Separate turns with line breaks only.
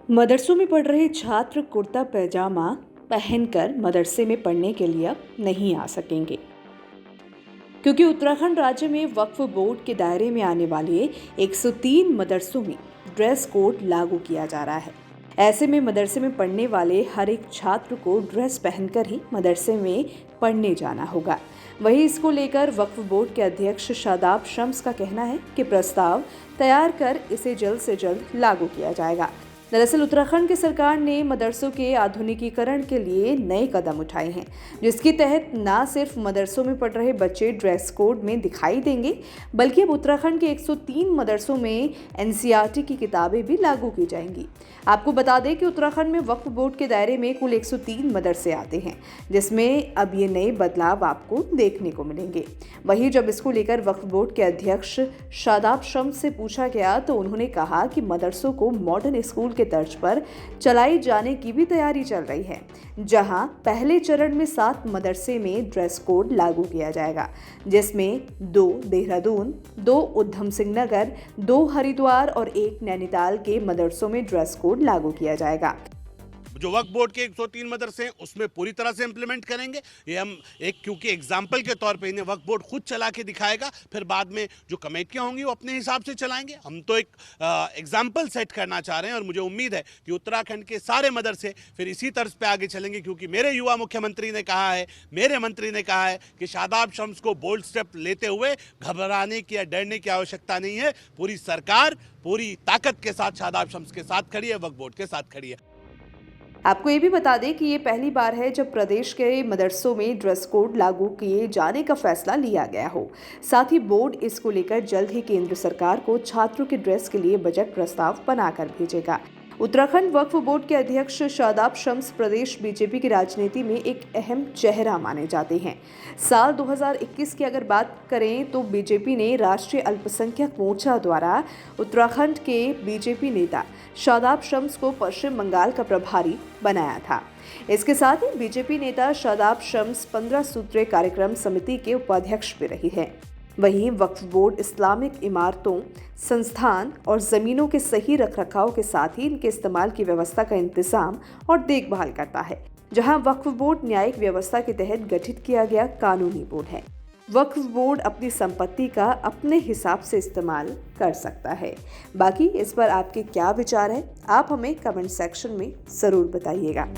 मदरसों में पढ़ रहे छात्र कुर्ता पैजामा पहनकर मदरसे में पढ़ने के लिए नहीं आ सकेंगे, क्योंकि उत्तराखंड राज्य में वक्फ बोर्ड के दायरे में आने वाले 103 मदरसों में ड्रेस कोड लागू किया जा रहा है। ऐसे में मदरसे में पढ़ने वाले हर एक छात्र को ड्रेस पहनकर ही मदरसे में पढ़ने जाना होगा। वहीं इसको लेकर वक्फ बोर्ड के अध्यक्ष शादाब शम्स का कहना है कि प्रस्ताव तैयार कर इसे जल्द से जल्द लागू किया जाएगा। दरअसल उत्तराखंड की सरकार ने मदरसों के आधुनिकीकरण के लिए नए कदम उठाए हैं, जिसके तहत न सिर्फ मदरसों में पढ़ रहे बच्चे ड्रेस कोड में दिखाई देंगे, बल्कि अब उत्तराखंड के 103 मदरसों में एनसीईआरटी की किताबें भी लागू की जाएंगी। आपको बता दें कि उत्तराखंड में वक्फ बोर्ड के दायरे में कुल 103 मदरसे आते हैं, जिसमें अब ये नए बदलाव आपको देखने को मिलेंगे। वहीं जब इसको लेकर वक्फ बोर्ड के अध्यक्ष शादाब शम्स से पूछा गया तो उन्होंने कहा कि मदरसों को मॉडर्न स्कूल के तर्ज पर चलाई जाने की भी तैयारी चल रही है, जहां पहले चरण में 7 मदरसे में ड्रेस कोड लागू किया जाएगा, जिसमें 2 देहरादून, 2 उधम सिंह नगर, 2 हरिद्वार और 1 नैनीताल के मदरसों में ड्रेस कोड लागू किया जाएगा।
जो वक्फ बोर्ड के 103 मदरसे हैं उसमें पूरी तरह से इम्प्लीमेंट करेंगे। ये हम क्योंकि एग्जाम्पल के तौर पे इन्हें वक्फ बोर्ड खुद चला के दिखाएगा, फिर बाद में जो कमेटियां होंगी वो अपने हिसाब से चलाएंगे। हम तो एक एग्जाम्पल सेट करना चाह रहे हैं और मुझे उम्मीद है कि उत्तराखंड के सारे मदरसे फिर इसी तर्ज पे आगे चलेंगे, क्योंकि मेरे युवा मुख्यमंत्री ने कहा है, मेरे मंत्री ने कहा है कि शादाब शम्स को बोल्ड स्टेप लेते हुए घबराने की या डरने की आवश्यकता नहीं है। पूरी सरकार पूरी ताकत के साथ शादाब शम्स के साथ खड़ी है, वक्फ बोर्ड के साथ खड़ी है।
आपको ये भी बता दें कि ये पहली बार है जब प्रदेश के मदरसों में ड्रेस कोड लागू किए जाने का फैसला लिया गया हो। साथ ही बोर्ड इसको लेकर जल्द ही केंद्र सरकार को छात्रों के ड्रेस के लिए बजट प्रस्ताव बनाकर भेजेगा। उत्तराखंड वक्फ बोर्ड के अध्यक्ष शादाब शम्स प्रदेश बीजेपी की राजनीति में एक अहम चेहरा माने जाते हैं। साल 2021 की अगर बात करें तो बीजेपी ने राष्ट्रीय अल्पसंख्यक मोर्चा द्वारा उत्तराखंड के बीजेपी नेता शादाब शम्स को पश्चिम बंगाल का प्रभारी बनाया था। इसके साथ ही बीजेपी नेता शादाब शम्स 15 सूत्रीय कार्यक्रम समिति के उपाध्यक्ष भी रही है। वहीं वक्फ बोर्ड इस्लामिक इमारतों, संस्थान और ज़मीनों के सही रखरखाव के साथ ही इनके इस्तेमाल की व्यवस्था का इंतजाम और देखभाल करता है, जहां वक्फ बोर्ड न्यायिक व्यवस्था के तहत गठित किया गया कानूनी बोर्ड है। वक्फ बोर्ड अपनी संपत्ति का अपने हिसाब से इस्तेमाल कर सकता है। बाकी इस पर आपके क्या विचार है, आप हमें कमेंट सेक्शन में ज़रूर बताइएगा।